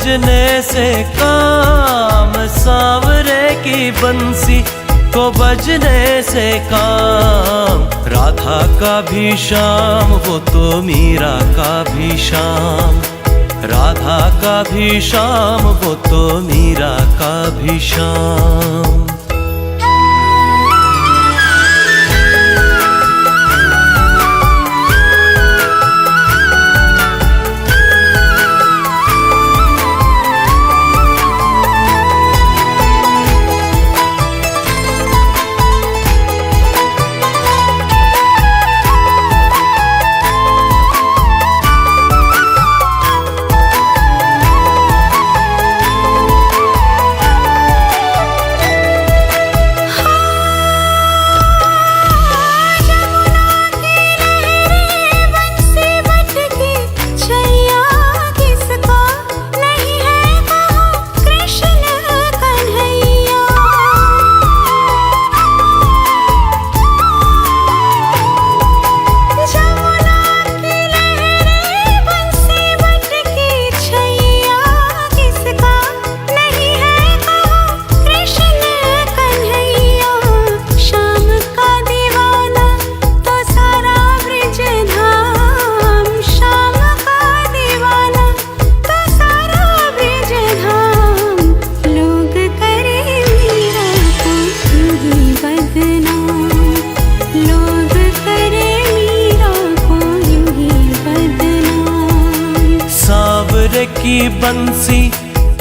बजने से काम, सांवरे की बंसी को बजने से काम। राधा का भी श्याम वो तो मीरा का भी श्याम, राधा का भी श्याम वो तो मीरा का भी श्याम। की बंसी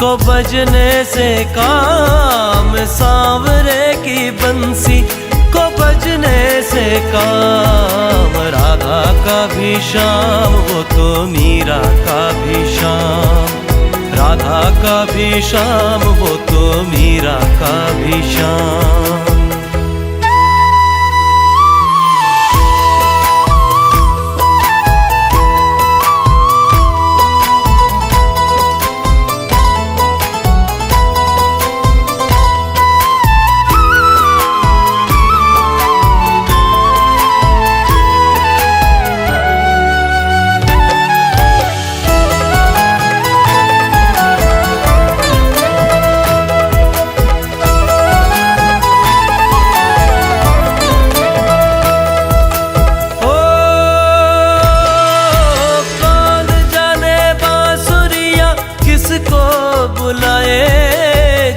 को बजने से काम, सांवरे की बंसी को बजने से काम। राधा का भी श्याम वो तो मीरा का भी श्याम, राधा का भी श्याम वो तो मीरा का भी श्याम।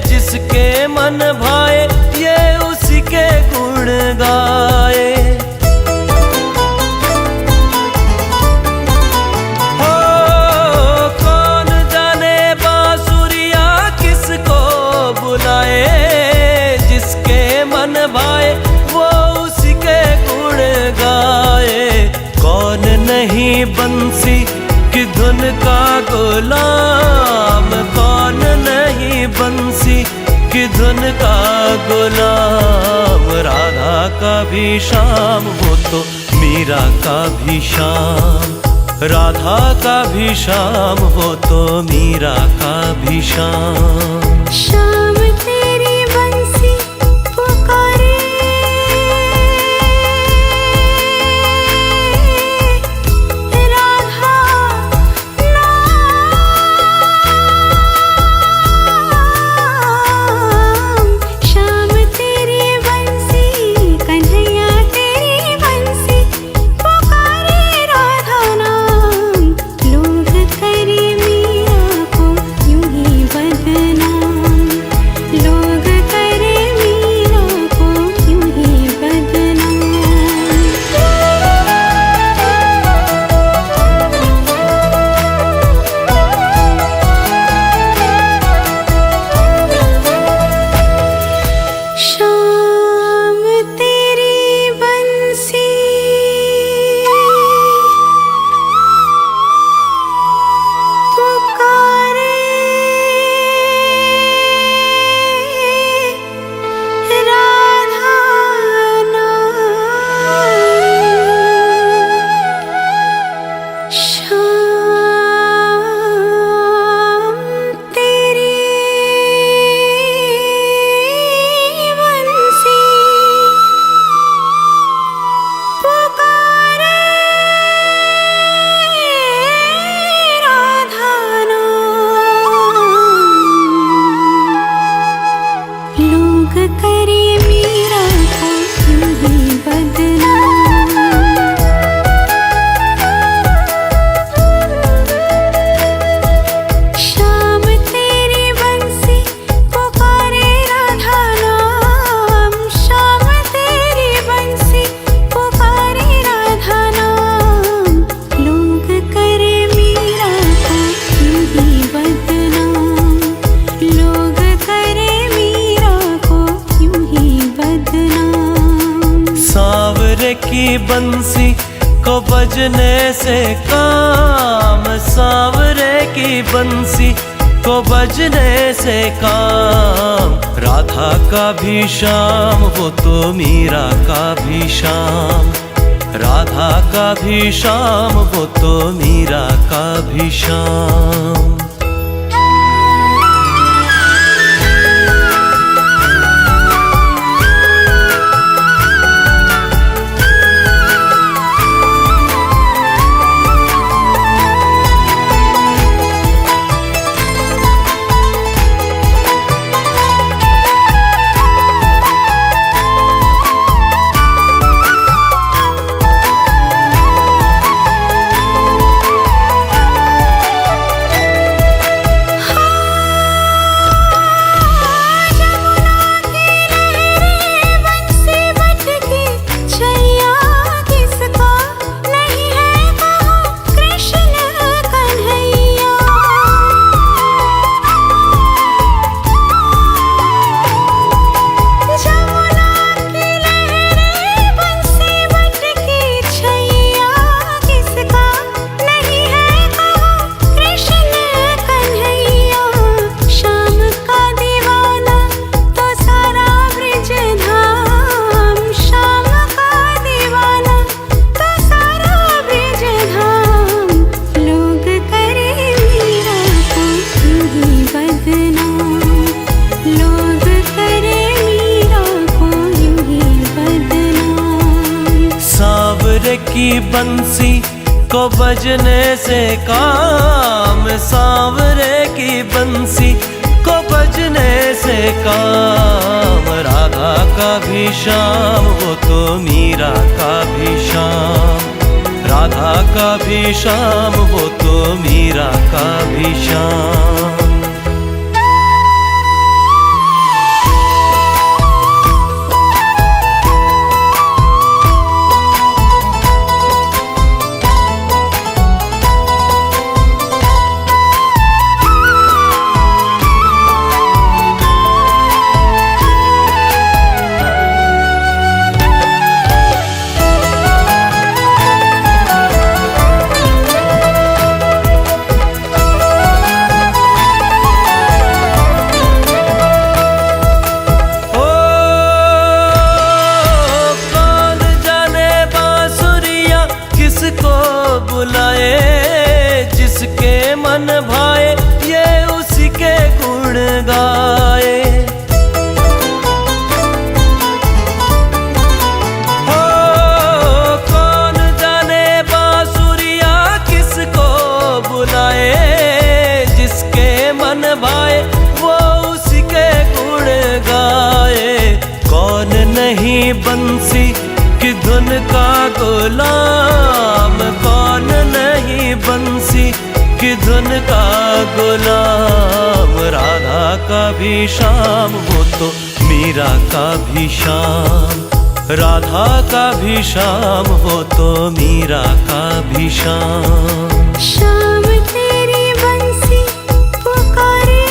जिसके मन भाए ये उसी के गुण गाए। हो कौन जाने बांसुरिया किसको बुलाए, जिसके मन भाए वो उसी के गुण गाए। कौन नहीं बंसी की धुन का गुलाम, कौन नहीं बंसी की धुन का गुलाम। राधा का भी श्याम वो तो मीरा का भी श्याम, राधा का भी श्याम वो तो मीरा का भी श्याम। श्याम तेरी बंसी पुकारे, की बंसी को बजने से काम, सांवरे की बंसी को बजने से काम। राधा का भी श्याम वो तो मीरा का भी श्याम, राधा का भी श्याम वो तो मीरा का भी श्याम। की बंसी को बजने से काम, सांवरे की बंसी को बजने से काम। राधा का भी श्याम वो तो मीरा का भी श्याम, राधा का भी श्याम वो तो मीरा का भी श्याम। जिसके मन भाए ये उसी के गुण गाए। हो कौन जाने बांसुरिया किसको बुलाए, जिसके मन भाए वो उसी के गुण गाए। कौन नहीं बंसी की धुन का गुलाम, कौन नहीं बंसी की धुन का गुलाम। राधा का भी श्याम वो तो मीरा का भी श्याम, राधा का भी श्याम वो तो मीरा का भी श्याम। श्याम तेरी बंसी पुकारे,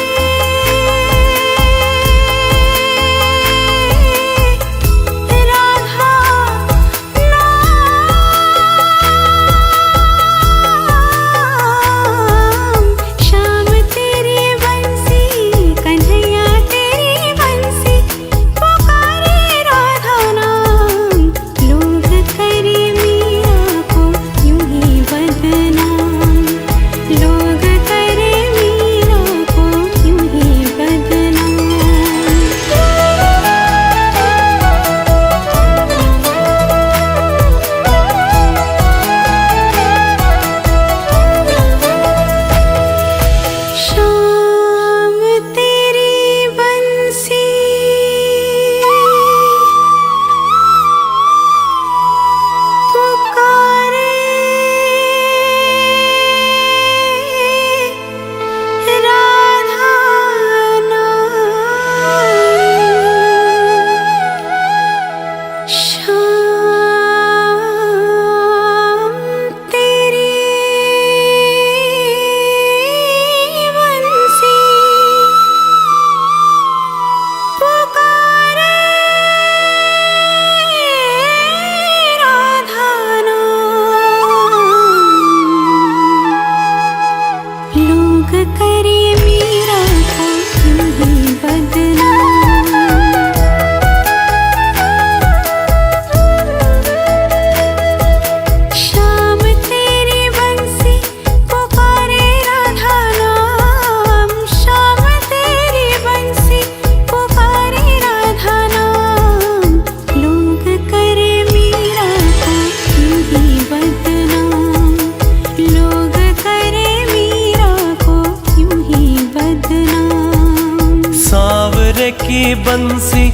सांवरे की बंसी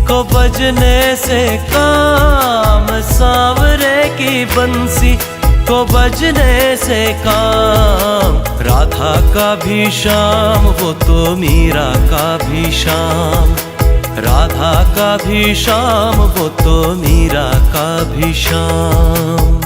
को बजने से काम, सांवरे की बंसी को बजने से काम। राधा का भी श्याम वो तो मीरा का भी श्याम, राधा का भी श्याम वो तो मीरा का भी श्याम।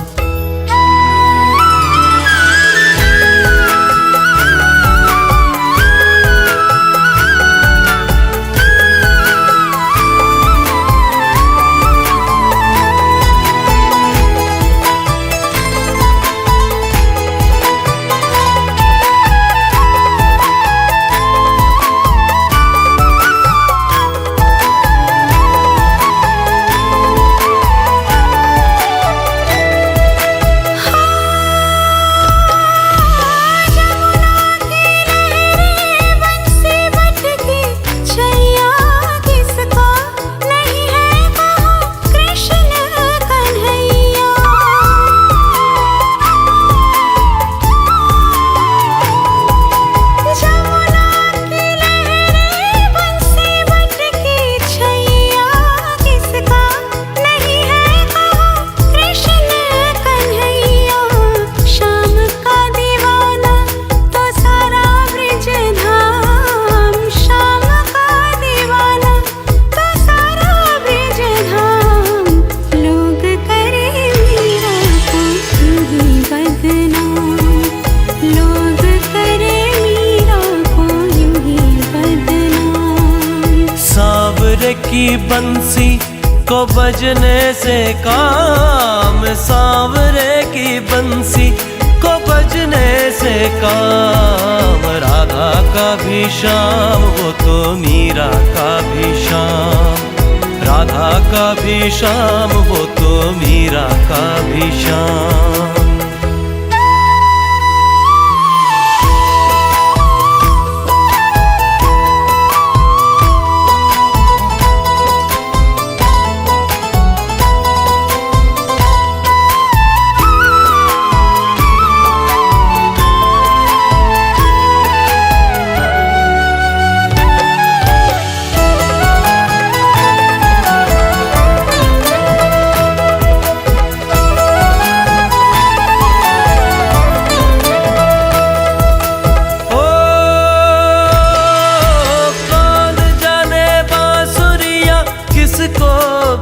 की बंसी को बजने से काम, सांवरे की बंसी को बजने से काम। राधा का भी श्याम वो तो मीरा का भी श्याम, राधा का भी श्याम वो तो मीरा का भी श्याम।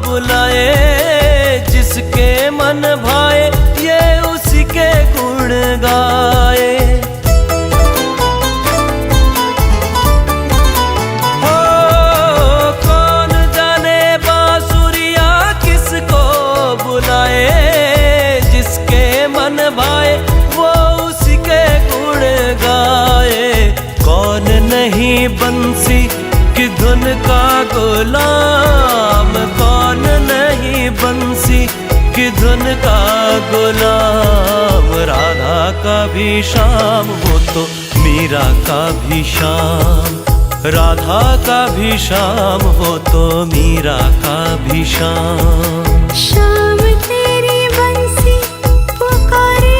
बुलाए जिसके मन भाए ये उसी के गुण गाए। हो कौन जाने बांसुरिया किसको बुलाए, जिसके मन भाए वो उसी के गुण गाए। कौन नहीं बंसी की धुन का गुलाम, कौन नहीं बंसी की धुन का गुलाम। राधा का भी श्याम वो तो मीरा का भी श्याम, राधा का भी श्याम वो तो मीरा का भी श्याम। श्याम तेरी बंसी पुकारे,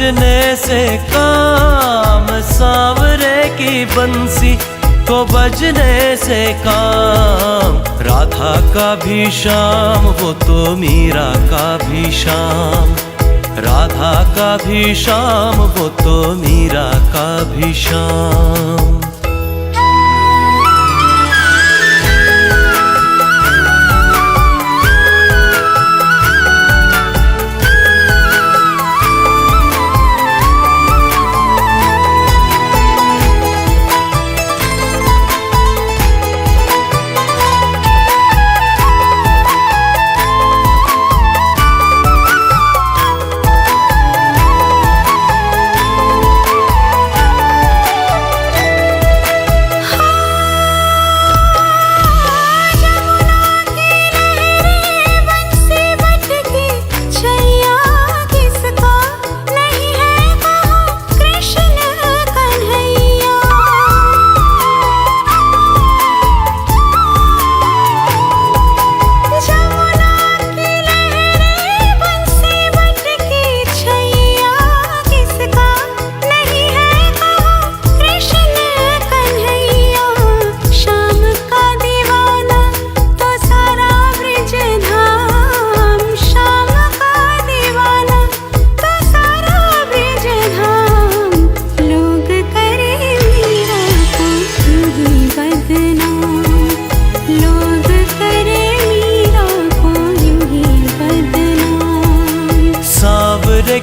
बजने से काम, सांवरे की बंसी को बजने से काम। राधा का भी श्याम वो तो मीरा का भी श्याम, राधा का भी श्याम वो तो मीरा का भी श्याम।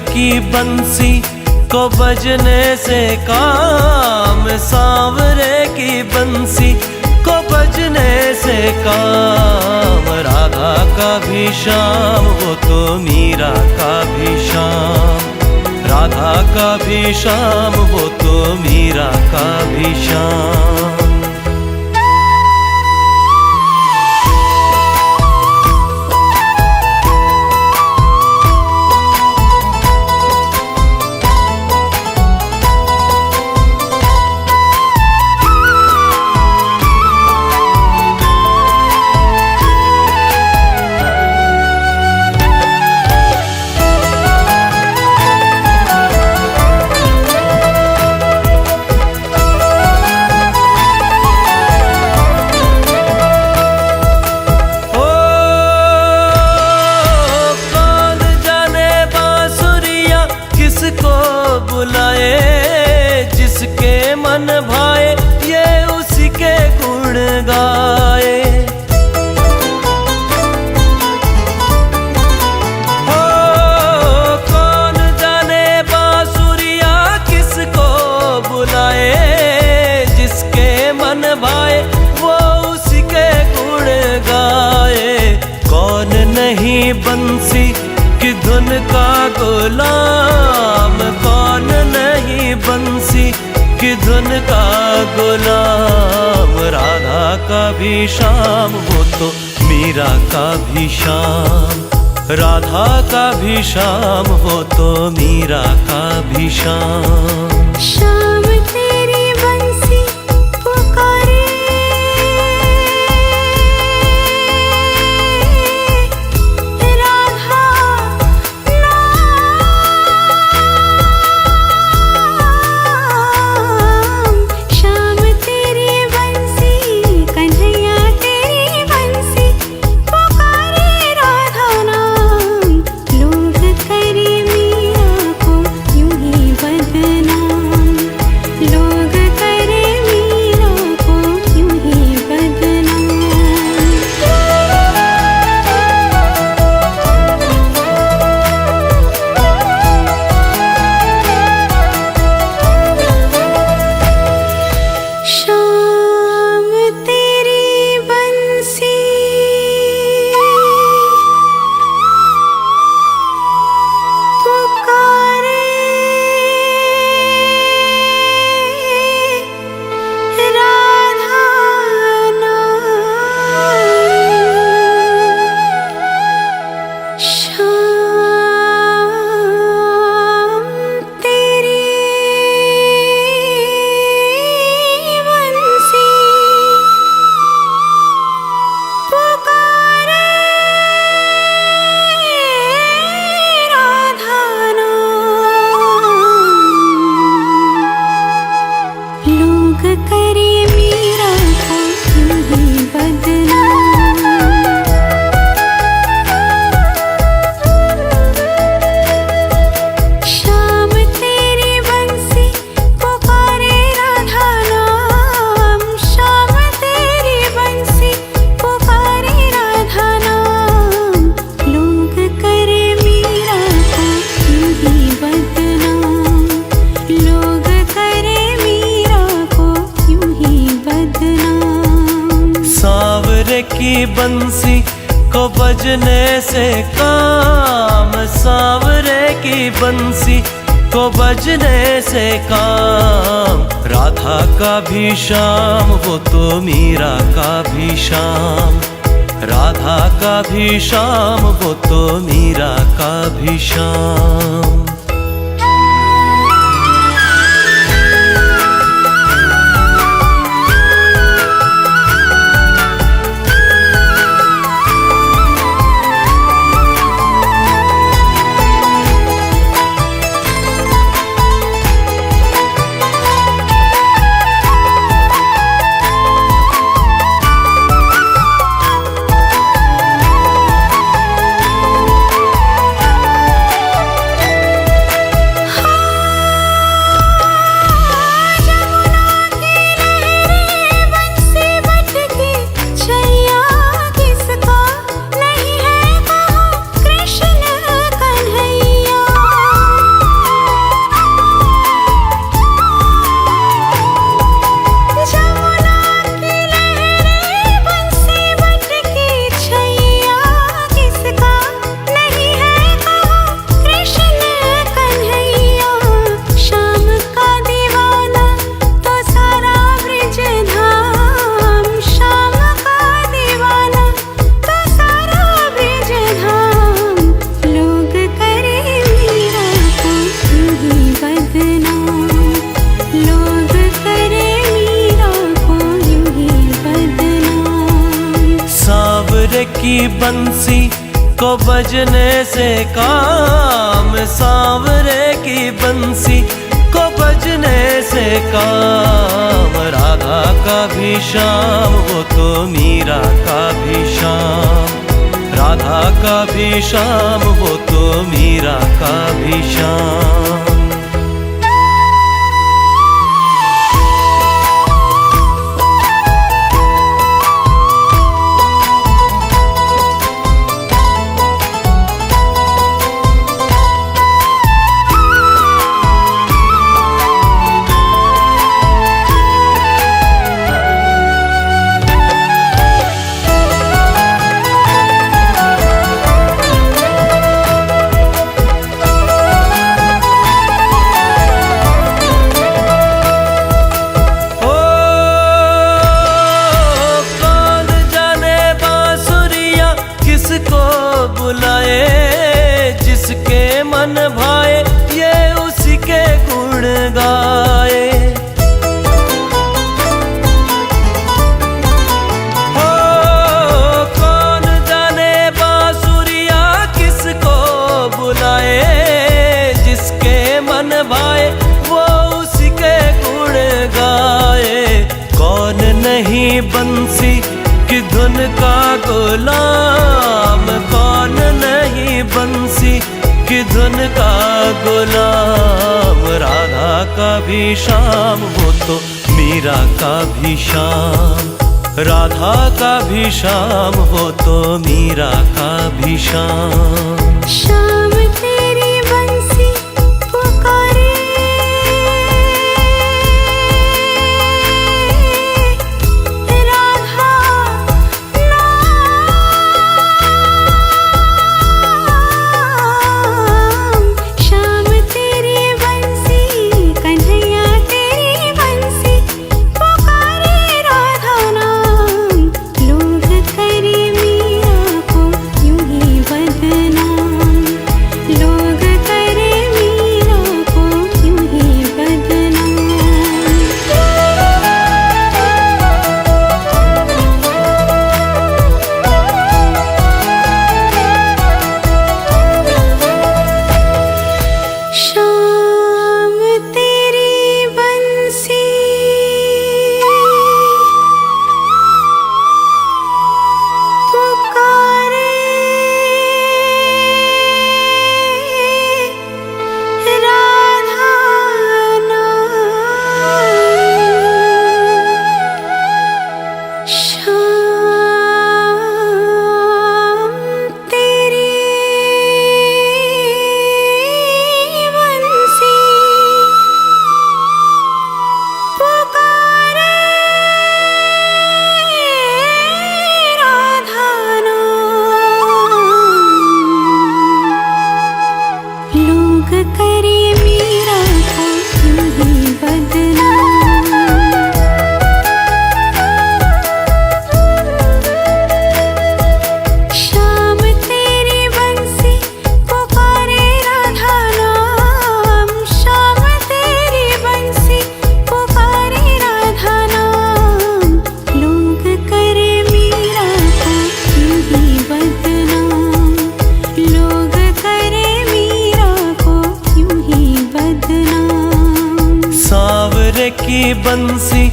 की बंसी को बजने से काम, सांवरे की बंसी को बजने से काम। राधा का भी श्याम वो तो मीरा का भी श्याम, राधा का भी श्याम वो तो मीरा का भी श्याम। जिसके मन भाए ये उसी के गुण गाए। ओ कौन जाने बांसुरिया किसको बुलाए, जिसके मन भाए वो उसी के गुण गाए। कौन नहीं बंसी की धुन का गुलाम, कौन नहीं बंसी की धुन का गुलाम। राधा का भी श्याम वो तो मीरा का भी श्याम, राधा का भी श्याम वो तो मीरा का भी श्याम। श्याम तेरी बंसी पुकारे, राधा नाम। श्याम तेरी बंसी, कन्हैया तेरी बंसी पुकारे राधा नाम। लोग करे मीरा को यूं ही बदनाम, की बंसी को बजने से काम, सांवरे की बंसी को बजने से काम। राधा का भी श्याम वो तो मीरा का भी श्याम, राधा का भी श्याम वो तो मीरा का भी श्याम। की बंसी को बजने से काम, सांवरे की बंसी को बजने से काम। राधा का भी श्याम वो तो मीरा का भी श्याम, राधा का भी श्याम वो तो मीरा का भी श्याम। जिसके मन भाए ये उसी के गुण गाए। हो कौन जाने बांसुरिया किसको बुलाए, जिसके मन भाए वो उसी के गुण गाए। कौन नहीं बंसी की धुन का गुलाम, कौन नहीं बंसी की धुन का गुलाम। राधा का भी श्याम वो तो मीरा का भी श्याम, राधा का भी श्याम वो तो मीरा का भी श्याम। श्याम तेरी बंसी पुकारे, की बंसी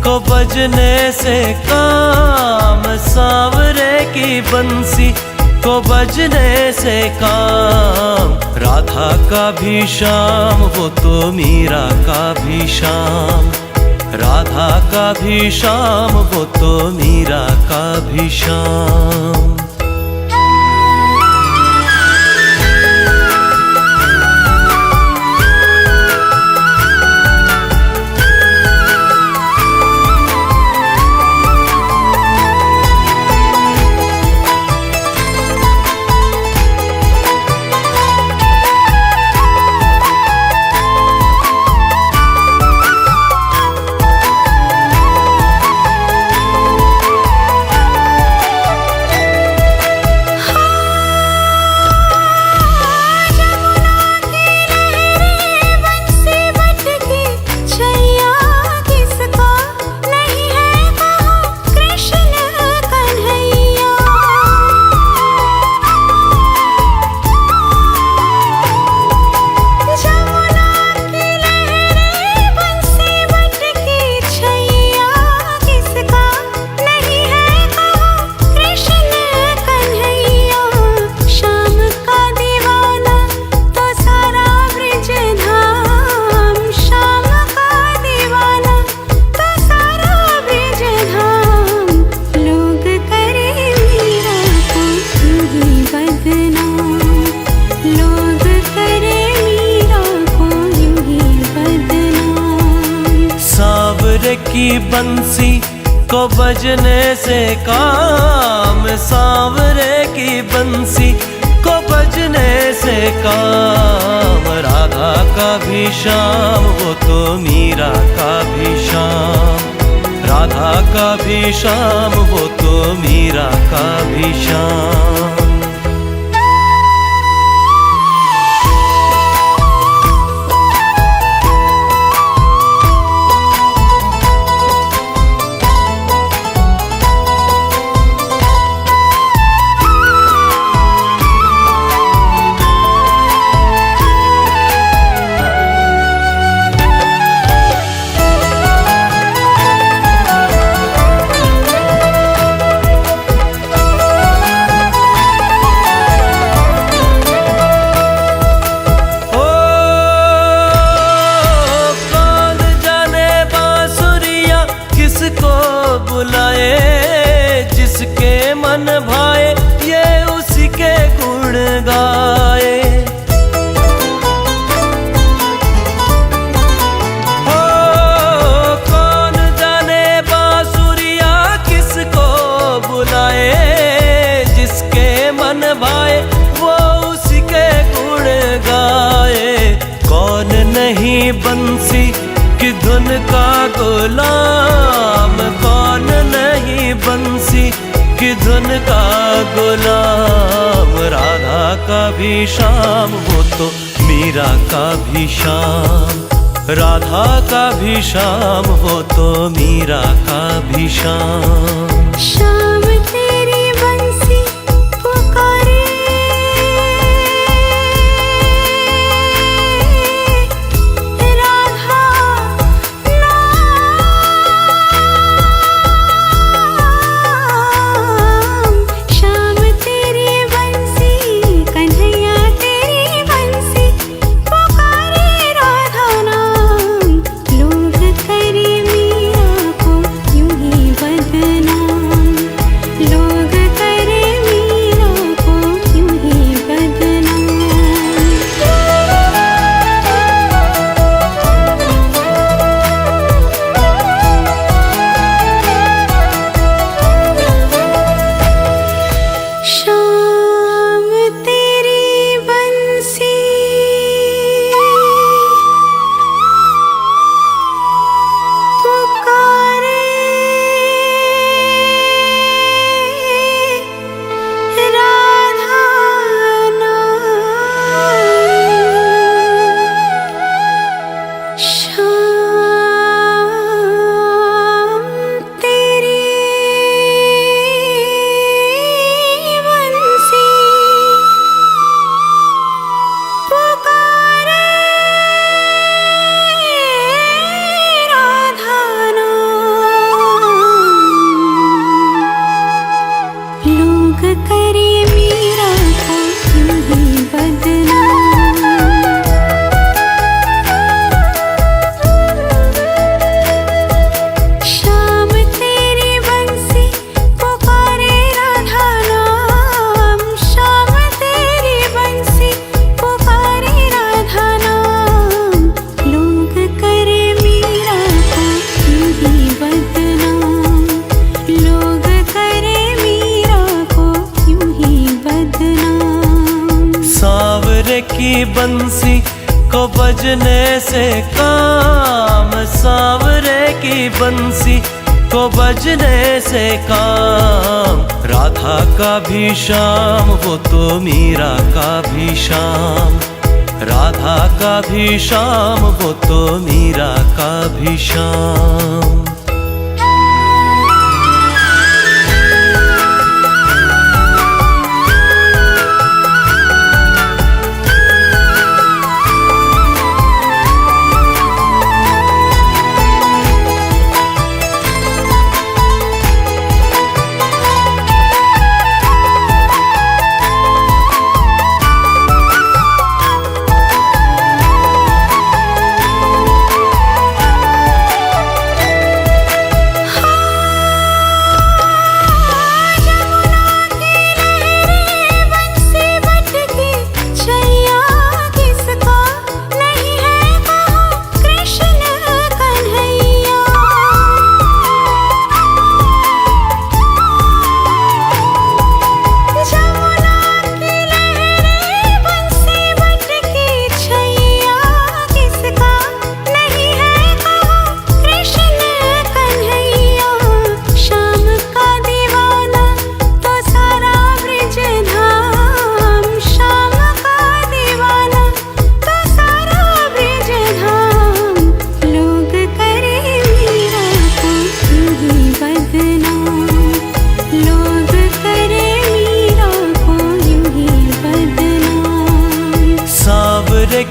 को बजने से काम, सांवरे की बंसी को बजने से काम। राधा का भी श्याम वो तो मीरा का भी श्याम, राधा का भी श्याम वो तो मीरा का भी श्याम। की बंसी को बजने से काम, सांवरे की बंसी को बजने से काम। राधा का भी श्याम वो तो मीरा का भी श्याम, राधा का भी श्याम वो तो मीरा का भी श्याम। जिसके मन भाए ये उसी के गुण गाए। हो कौन जाने बांसुरिया किसको बुलाए, जिसके मन भाए वो उसी के गुण गाए। कौन नहीं बंसी की धुन का गुलाम, कौन नहीं बंसी की धुन का गुलाम। राधा का भी श्याम वो तो मीरा का भी श्याम, राधा का भी श्याम वो तो मीरा का भी श्याम। श्याम तेरी बंसी पुकारे, बजने से काम, सांवरे की बंसी को बजने से काम। राधा का भी श्याम वो तो मीरा का भी श्याम, राधा का भी श्याम वो तो मीरा का भी श्याम।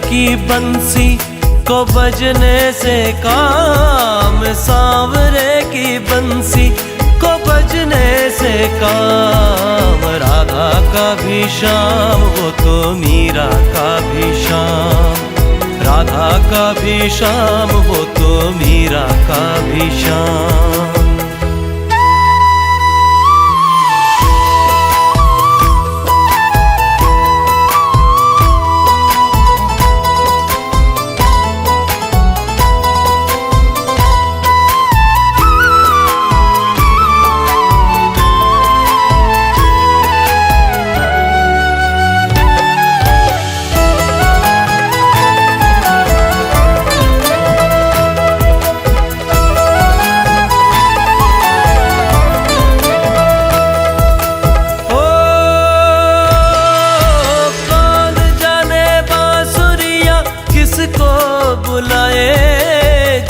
की बंसी को बजने से काम, सांवरे की बंसी को बजने से काम। राधा का भी श्याम वो तो मीरा का भी श्याम, राधा का भी श्याम वो तो मीरा का भी श्याम।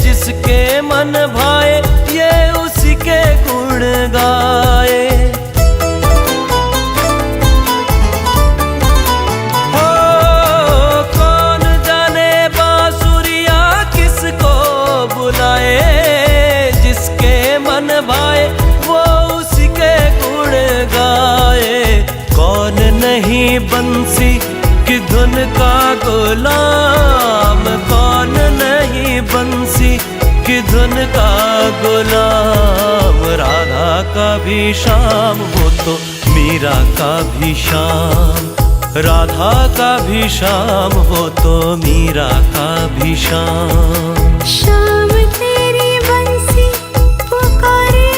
जिसके मन भाए ये उसी के गुण गाए। हो कौन जाने बांसुरिया किसको बुलाए, जिसके मन भाए वो उसी के गुण गाए। कौन नहीं बंसी की धुन का गुलाम, कौन नहीं बंसी की धुन का गुलाम। राधा का भी श्याम वो तो मीरा का भी श्याम, राधा का भी श्याम वो तो मीरा का भी श्याम। श्याम तेरी बंसी पुकारे,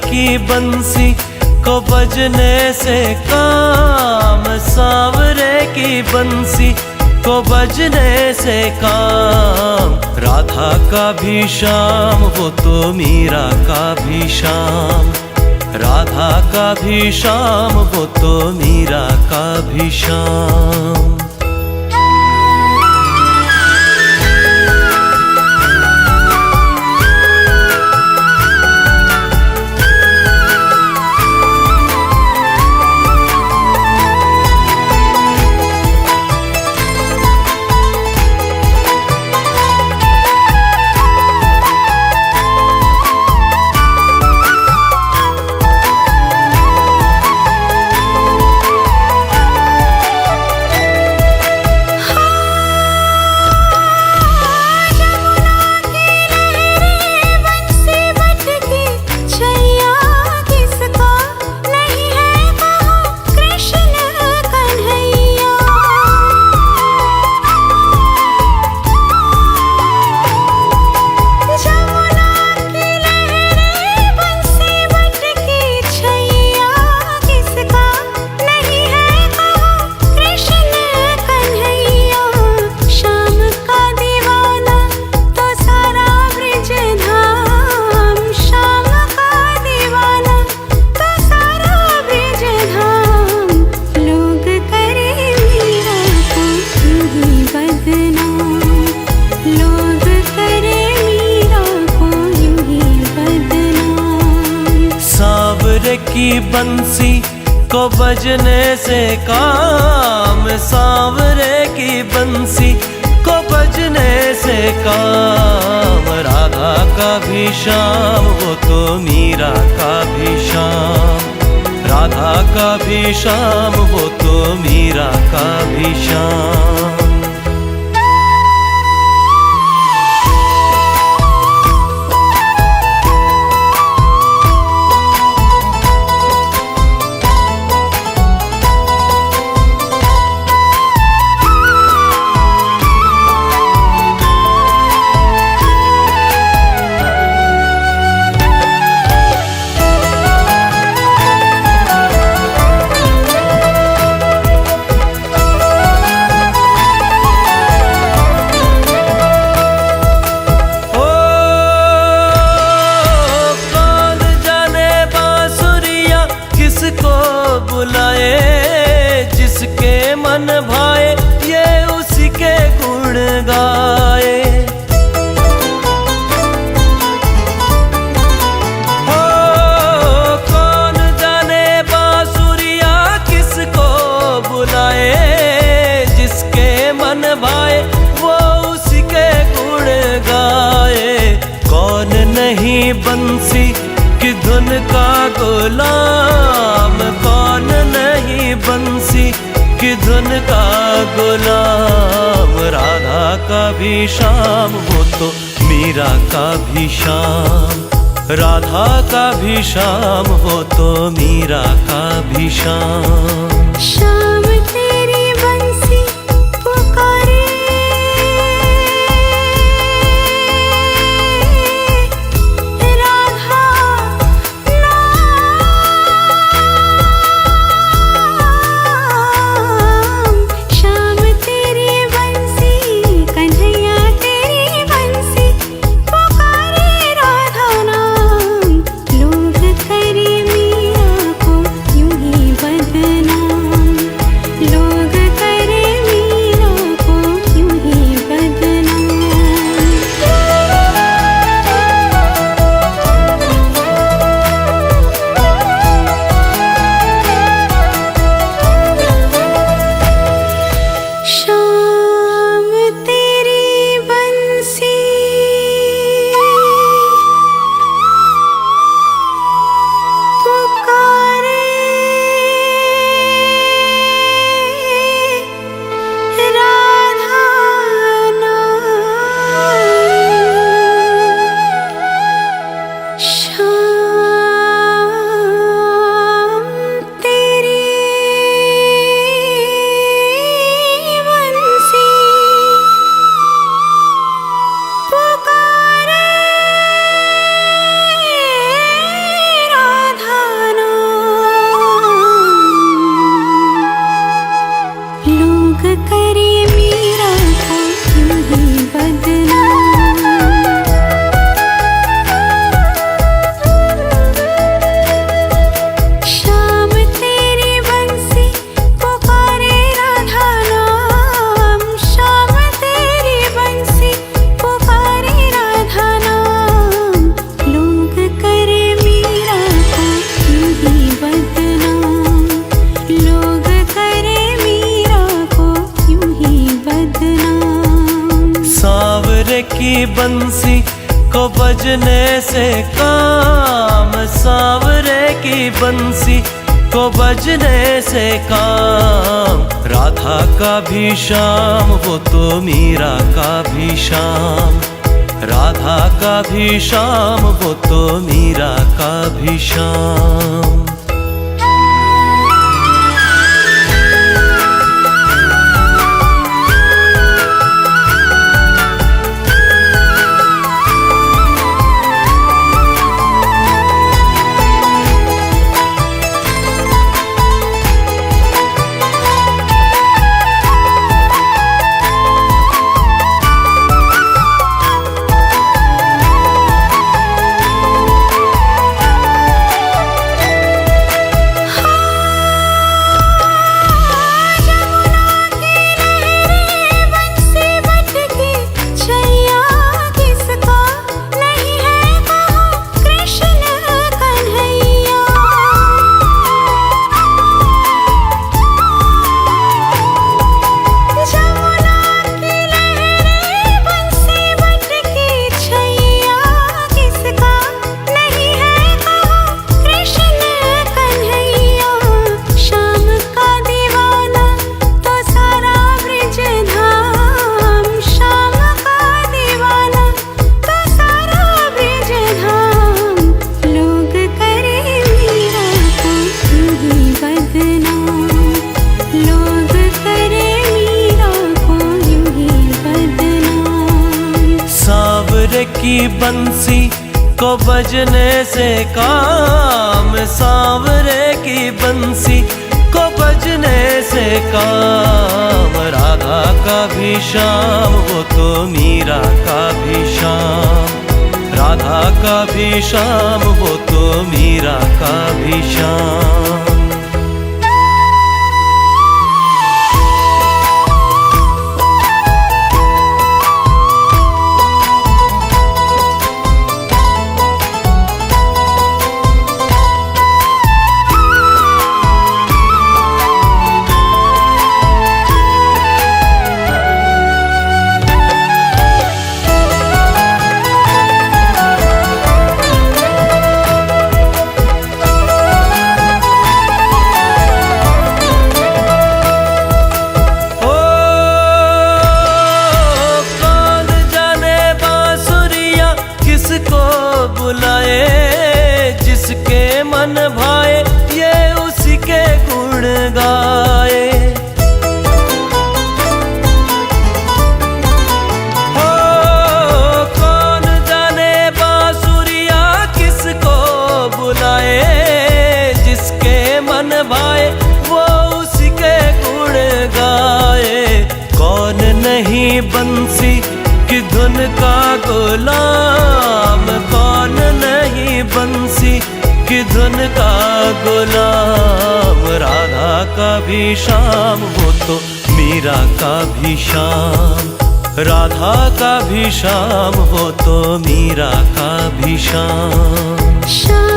की बंसी को बजने से काम, सांवरे की बंसी को बजने से काम। राधा का भी श्याम वो तो मीरा का भी श्याम, राधा का भी श्याम वो तो मीरा का भी श्याम। की बंसी को बजने से काम, सांवरे की बंसी को बजने से काम। राधा का भी श्याम वो तो मीरा का भी श्याम, राधा का भी श्याम वो तो मीरा का भी श्याम। बुलाए जिसके मन भाए ये उसी के गुण गाए। हो कौन जाने बांसुरिया किसको बुलाए, जिसके मन भाए वो उसी के गुण गाए। कौन नहीं बंसी की धुन का गुलाम, कौन नहीं बंसी की धुन का गुलाम। राधा का भी श्याम वो तो मीरा का भी श्याम, राधा का भी श्याम वो तो मीरा का भी श्याम। श्याम तेरी बंसी पुकारे, सांवरे की बंसी को बजने से काम, सांवरे की बंसी को बजने से काम। राधा का भी श्याम वो तो मीरा का भी श्याम, राधा का भी श्याम वो तो मीरा का भी श्याम। की बंसी को बजने से काम, सांवरे की बंसी को बजने से काम। राधा का भी श्याम वो तो मीरा का भी श्याम, राधा का भी श्याम वो तो मीरा का भी श्याम। बुलाए जिसके मन भाए ये उसी के गुण गाए। हो कौन जाने बांसुरिया किसको बुलाए, जिसके मन भाए वो उसी के गुण गाए। कौन नहीं बंसी की धुन का गुलाम, कौन नहीं बंसी की धुन का गुलाम। राधा का भी श्याम वो तो मीरा का भी श्याम, राधा का भी श्याम वो तो मीरा का भी श्याम।